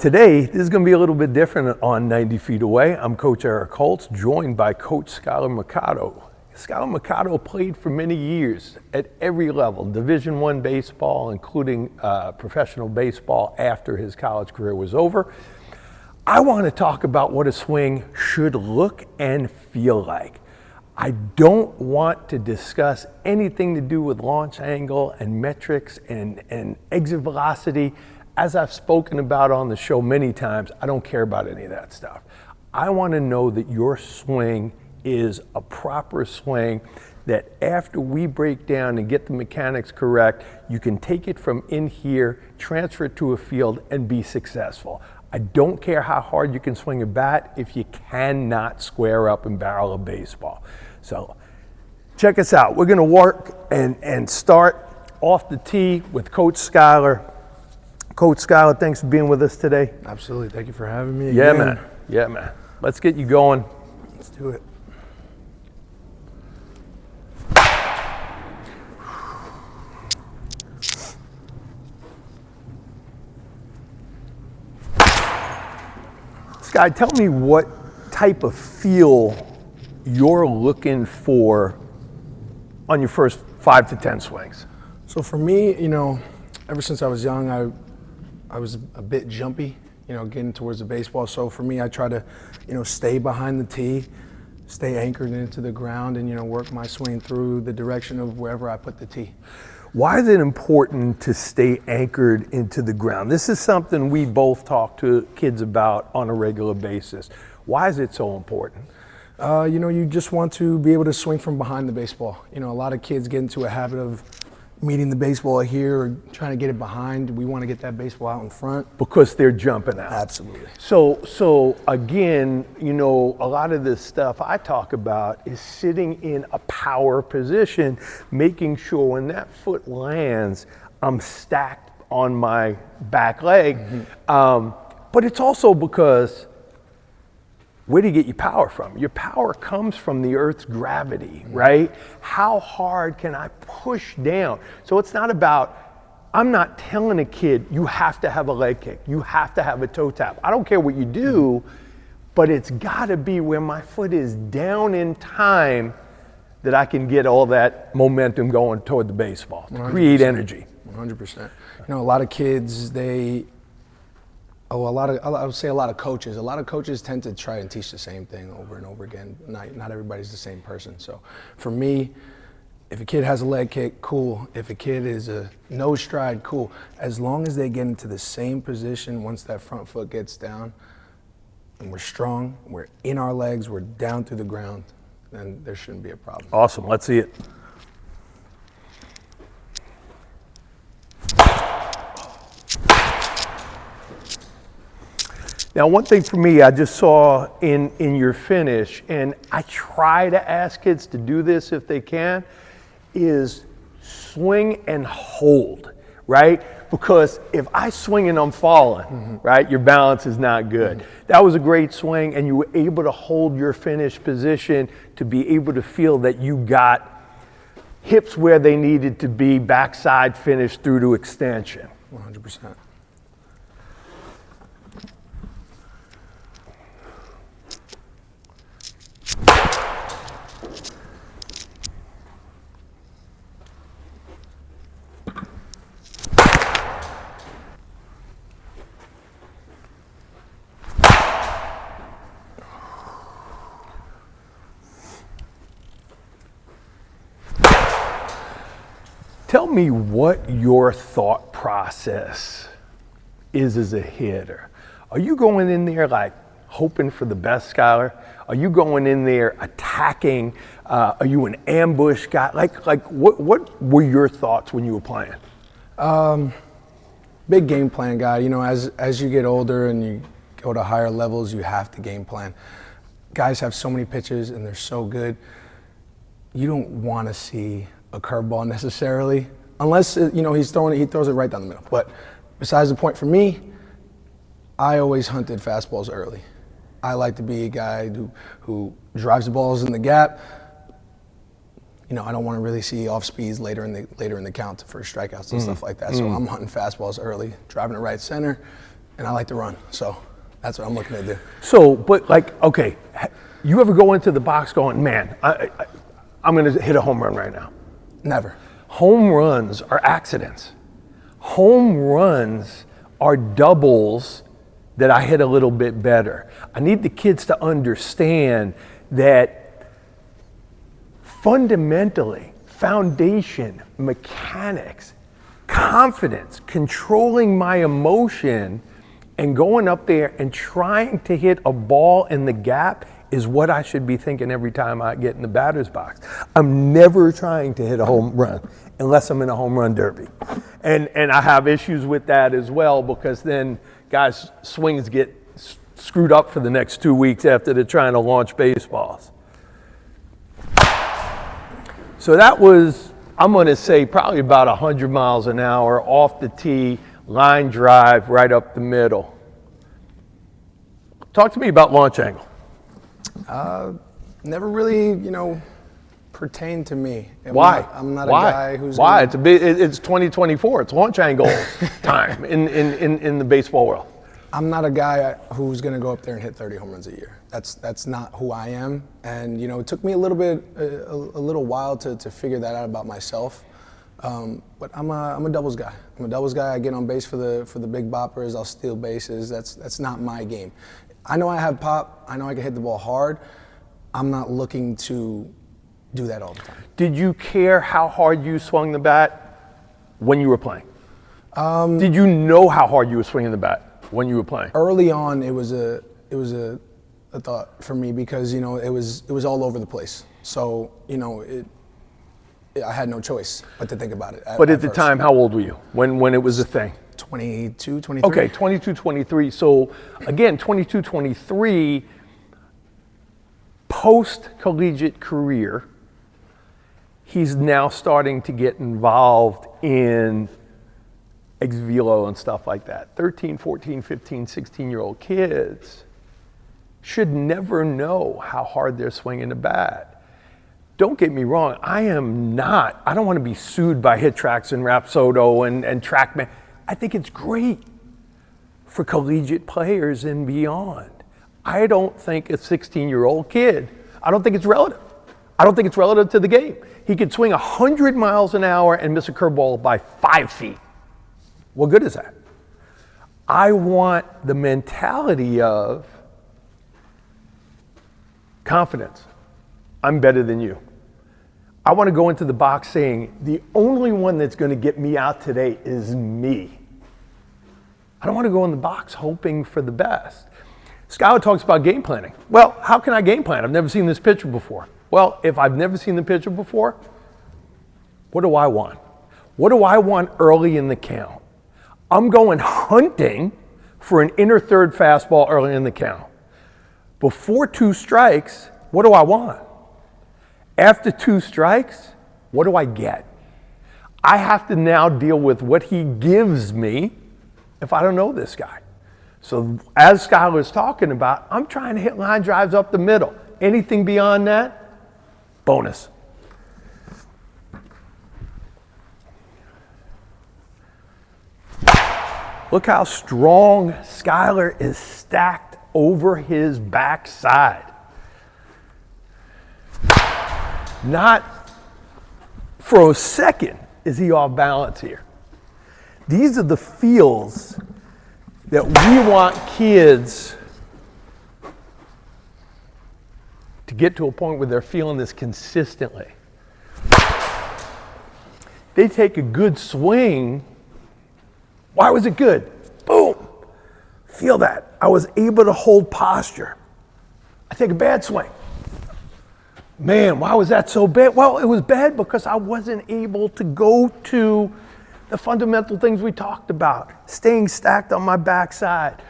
Today, this is going to be a little bit different on 90 Feet Away. I'm Coach Eric Holtz, joined by Coach Skylar Mercado. Skylar Mercado played for many years at every level, Division I baseball, including professional baseball after his college career was over. I want to talk about what a swing should look and feel like. I don't want to discuss anything to do with launch angle and metrics and exit velocity. As I've spoken about on the show many times, I don't care about any of that stuff. I want to know that your swing is a proper swing, that after we break down and get the mechanics correct, you can take it from in here, transfer it to a field, and be successful. I don't care how hard you can swing a bat if you cannot square up and barrel a baseball. So check us out. We're going to work and start off the tee with Coach Skylar. Coach Skylar, thanks for being with us today. Absolutely. Thank you for having me Yeah, again. man. Yeah, man. Let's get you going. Let's do it. Sky, tell me what type of feel you're looking for on your first 5 to 10 swings. So for me, ever since I was young, I was a bit jumpy, getting towards the baseball. So for me, I try to, stay behind the tee, stay anchored into the ground, and, work my swing through the direction of wherever I put the tee. Why is it important to stay anchored into the ground? This is something we both talk to kids about on a regular basis. Why is it so important? You just want to be able to swing from behind the baseball. A lot of kids get into a habit of meeting the baseball here or trying to get it behind. We want to get that baseball out in front. Because they're jumping out. Absolutely. So again, a lot of this stuff I talk about is sitting in a power position, making sure when that foot lands, I'm stacked on my back leg. Mm-hmm. But it's also because where do you get your power from? Your power comes from the Earth's gravity, right? How hard can I push down? So it's not about, I'm not telling a kid, you have to have a leg kick, you have to have a toe tap. I don't care what you do, but it's gotta be where my foot is down in time that I can get all that momentum going toward the baseball, to create energy. 100%. A lot of kids, I would say a lot of coaches tend to try and teach the same thing over and over again. Not everybody's the same person. So for me, if a kid has a leg kick, cool. If a kid is a nose stride, cool. As long as they get into the same position once that front foot gets down, and we're strong, we're in our legs, we're down through the ground, then there shouldn't be a problem. Awesome, let's see it. Now, one thing for me, I just saw in your finish, and I try to ask kids to do this if they can, is swing and hold, right? Because if I swing and I'm falling, right, your balance is not good. That was a great swing, and you were able to hold your finish position to be able to feel that you got hips where they needed to be, backside finish through to extension. 100%. Tell me what your thought process is as a hitter. Are you going in there like hoping for the best, Skylar? Are you going in there attacking? Are you an ambush guy? What were your thoughts when you were playing? Big game plan guy. As you get older and you go to higher levels, you have to game plan. Guys have so many pitches and they're so good. You don't want to see a curveball necessarily, unless he throws it right down the middle. But besides the point, for me, I always hunted fastballs early. I like to be a guy who drives the balls in the gap. I don't want to really see off speeds later in the count for strikeouts and stuff like that. So I'm hunting fastballs early, driving to right center, and I like to run. So that's what I'm looking to do. So, but like, okay, you ever go into the box going, man, I'm going to hit a home run right now? Never. Home runs are accidents. Home runs are doubles that I hit a little bit better. I need the kids to understand that fundamentally, foundation, mechanics, confidence, controlling my emotion, and going up there and trying to hit a ball in the gap is what I should be thinking every time I get in the batter's box. I'm never trying to hit a home run unless I'm in a home run derby. And I have issues with that as well, because then guys' swings get screwed up for the next 2 weeks after they're trying to launch baseballs. So that was, I'm going to say, probably about 100 miles an hour off the tee, line drive right up the middle. Talk to me about launch angle. Never really, pertained to me. Why? I'm not a guy who's Why? It's 2024. It's launch angle time in the baseball world. I'm not a guy who's going to go up there and hit 30 home runs a year. That's not who I am. And it took me a little while to figure that out about myself. But I'm a doubles guy. I'm a doubles guy. I get on base for the big boppers. I'll steal bases. That's not my game. I know I have pop. I know I can hit the ball hard. I'm not looking to do that all the time. Did you care how hard you swung the bat when you were playing? Did you know how hard you were swinging the bat when you were playing? Early on, it was a thought for me, because it was all over the place. So I had no choice but to think about it. But at the time, how old were you when it was a thing? 22, 23. Okay, 22, 23. So again, 22, 23, post-collegiate career, he's now starting to get involved in ex velo and stuff like that. 13, 14, 15, 16-year-old kids should never know how hard they're swinging the bat. Don't get me wrong, I don't want to be sued by HitTrax and Rapsodo and TrackMan. I think it's great for collegiate players and beyond. I don't think a 16-year-old kid, I don't think it's relative. I don't think it's relative to the game. He could swing 100 miles an hour and miss a curveball by 5 feet. What good is that? I want the mentality of confidence. I'm better than you. I want to go into the box saying, the only one that's going to get me out today is me. I don't want to go in the box hoping for the best. Skylar talks about game planning. Well, how can I game plan? I've never seen this pitcher before. Well, if I've never seen the pitcher before, what do I want? What do I want early in the count? I'm going hunting for an inner third fastball early in the count. Before 2 strikes, what do I want? After 2 strikes, what do I get? I have to now deal with what he gives me if I don't know this guy. So as Skylar's talking about, I'm trying to hit line drives up the middle. Anything beyond that, bonus. Look how strong Skylar is stacked over his backside. Not for a second is he off balance here. These are the feels that we want kids to get to a point where they're feeling this consistently. They take a good swing. Why was it good? Boom. Feel that. I was able to hold posture. I take a bad swing. Man, why was that so bad? Well, it was bad because I wasn't able to go to the fundamental things we talked about, staying stacked on my backside.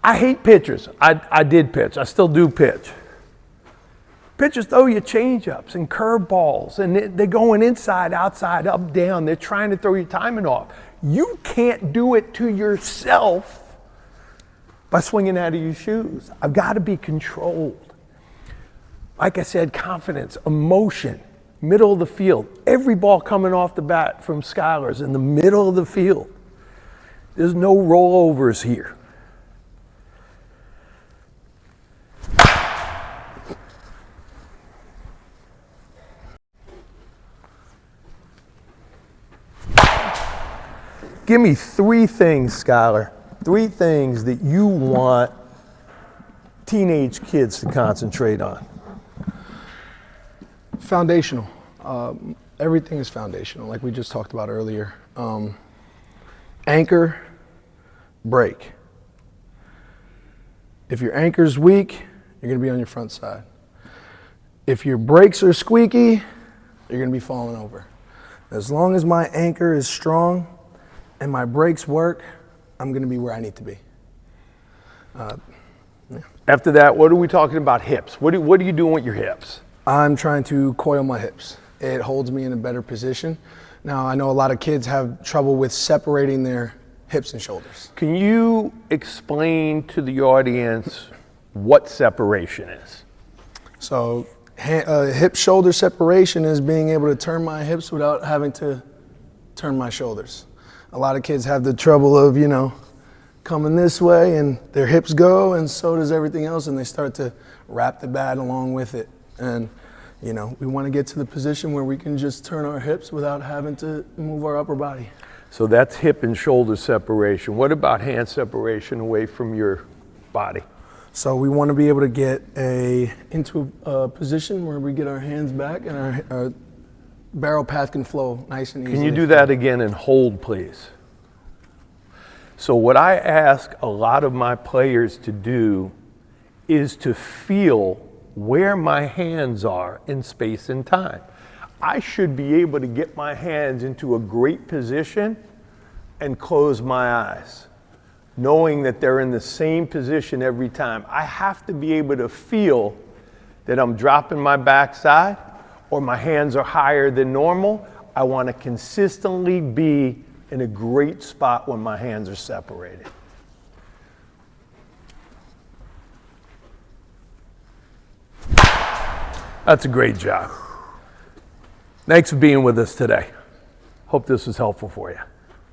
I hate pitchers. I did pitch. I still do pitch. Pitchers throw you change-ups and curveballs, and they're going inside, outside, up, down. They're trying to throw your timing off. You can't do it to yourself by swinging out of your shoes. I've got to be controlled. Like I said, confidence, emotion, middle of the field. Every ball coming off the bat from Skylar's in the middle of the field. There's no rollovers here. Give me 3 things, Skylar, 3 things that you want teenage kids to concentrate on. Foundational. Everything is foundational, like we just talked about earlier. Anchor, brake. If your anchor's weak, you're gonna be on your front side. If your brakes are squeaky, you're gonna be falling over. As long as my anchor is strong and my brakes work, I'm gonna be where I need to be. After that, what are we talking about? Hips. What are you doing with your hips? I'm trying to coil my hips. It holds me in a better position. Now, I know a lot of kids have trouble with separating their hips and shoulders. Can you explain to the audience what separation is? So hip-shoulder separation is being able to turn my hips without having to turn my shoulders. A lot of kids have the trouble of, coming this way and their hips go and so does everything else, and they start to wrap the bat along with it. And we want to get to the position where we can just turn our hips without having to move our upper body. So that's hip and shoulder separation. What about hand separation away from your body? So we want to be able to get into a position where we get our hands back and our barrel path can flow nice and easy. Can you do that again and hold, please? So what I ask a lot of my players to do is to feel where my hands are in space and time. I should be able to get my hands into a great position and close my eyes, knowing that they're in the same position every time. I have to be able to feel that I'm dropping my backside or my hands are higher than normal. I want to consistently be in a great spot when my hands are separated. That's a great job. Thanks for being with us today. Hope this was helpful for you.